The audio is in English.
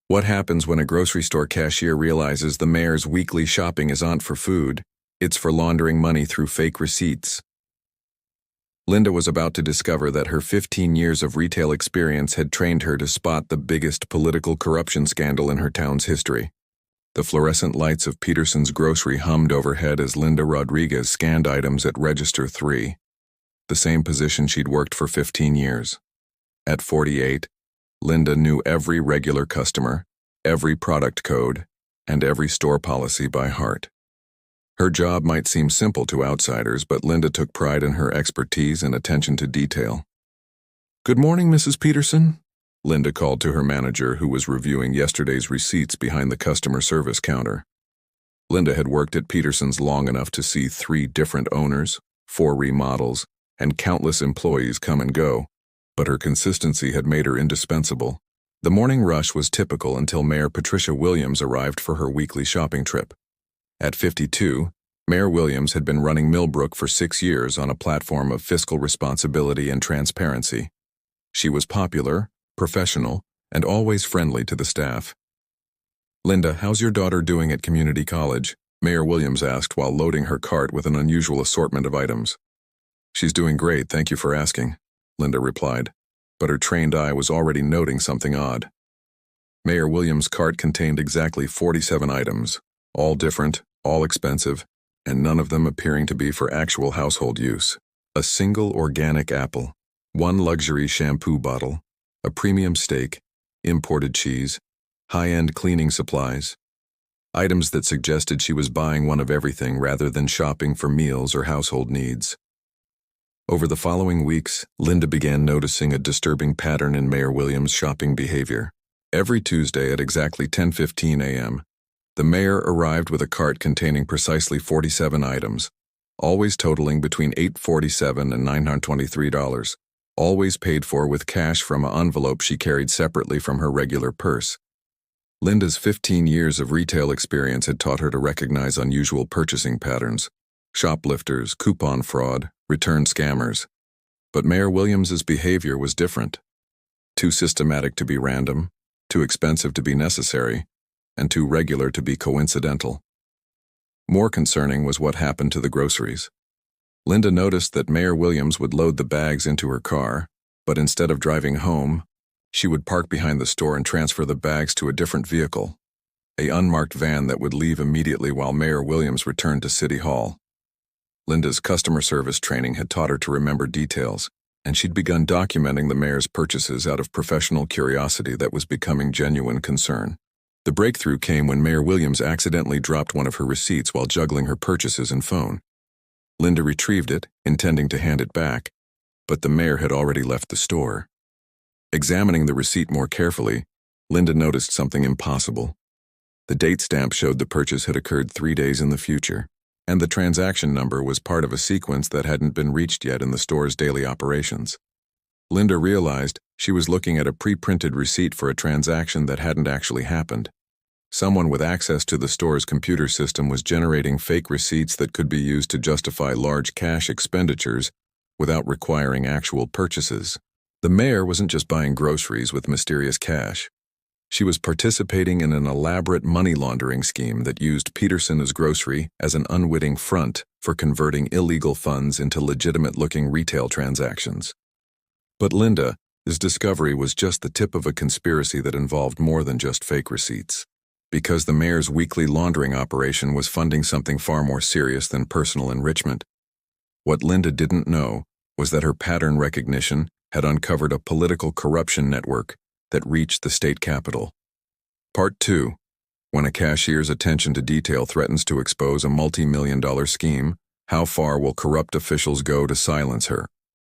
What happens when a grocery store cashier realizes the mayor's weekly shopping isn't for food, it's for laundering money through fake receipts? Linda was about to discover that her 15 years of retail experience had trained her to spot the biggest political corruption scandal in her town's history. The fluorescent lights of Peterson's grocery hummed overhead as Linda Rodriguez scanned items at Register 3, the same position she'd worked for 15 years. At 48, Linda knew every regular customer, every product code, and every store policy by heart. Her job might seem simple to outsiders, but Linda took pride in her expertise and attention to detail. "Good morning, Mrs. Peterson," Linda called to her manager, who was reviewing yesterday's receipts behind the customer service counter. Linda had worked at Peterson's long enough to see 3 different owners, 4 remodels, and countless employees come and go, but her consistency had made her indispensable. The morning rush was typical until Mayor Patricia Williams arrived for her weekly shopping trip. At 52, Mayor Williams had been running Millbrook for 6 years on a platform of fiscal responsibility and transparency. She was popular, professional, and always friendly to the staff. "Linda, how's your daughter doing at community college?" Mayor Williams asked while loading her cart with an unusual assortment of items. "She's doing great, thank you for asking," Linda replied, but her trained eye was already noting something odd. Mayor Williams' cart contained exactly 47 items, all different, all expensive, and none of them appearing to be for actual household use. A single organic apple, 1 luxury shampoo bottle, a premium steak, imported cheese, high-end cleaning supplies. Items that suggested she was buying one of everything rather than shopping for meals or household needs. Over the following weeks, Linda began noticing a disturbing pattern in Mayor Williams' shopping behavior. Every Tuesday at exactly 10:15 a.m., the mayor arrived with a cart containing precisely 47 items, always totaling between $847 and $923, always paid for with cash from an envelope she carried separately from her regular purse. Linda's 15 years of retail experience had taught her to recognize unusual purchasing patterns: shoplifters, coupon fraud, return scammers. But Mayor Williams's behavior was different. Too systematic to be random, too expensive to be necessary, and too regular to be coincidental. More concerning was what happened to the groceries. Linda noticed that Mayor Williams would load the bags into her car, but instead of driving home, she would park behind the store and transfer the bags to a different vehicle, an unmarked van that would leave immediately while Mayor Williams returned to City Hall. Linda's customer service training had taught her to remember details, and she'd begun documenting the mayor's purchases out of professional curiosity that was becoming genuine concern. The breakthrough came when Mayor Williams accidentally dropped one of her receipts while juggling her purchases and phone. Linda retrieved it, intending to hand it back, but the mayor had already left the store. Examining the receipt more carefully, Linda noticed something impossible. The date stamp showed the purchase had occurred 3 days in the future, and the transaction number was part of a sequence that hadn't been reached yet in the store's daily operations. Linda realized she was looking at a pre-printed receipt for a transaction that hadn't actually happened. Someone with access to the store's computer system was generating fake receipts that could be used to justify large cash expenditures without requiring actual purchases. The mayor wasn't just buying groceries with mysterious cash. She was participating in an elaborate money laundering scheme that used Peterson's grocery as an unwitting front for converting illegal funds into legitimate-looking retail transactions. But Linda's discovery was just the tip of a conspiracy that involved more than just fake receipts. Because the mayor's weekly laundering operation was funding something far more serious than personal enrichment. What Linda didn't know was that her pattern recognition had uncovered a political corruption network that reached the state capitol. Part 2. When a cashier's attention to detail threatens to expose a multi-million-dollar scheme, how far will corrupt officials go to silence her?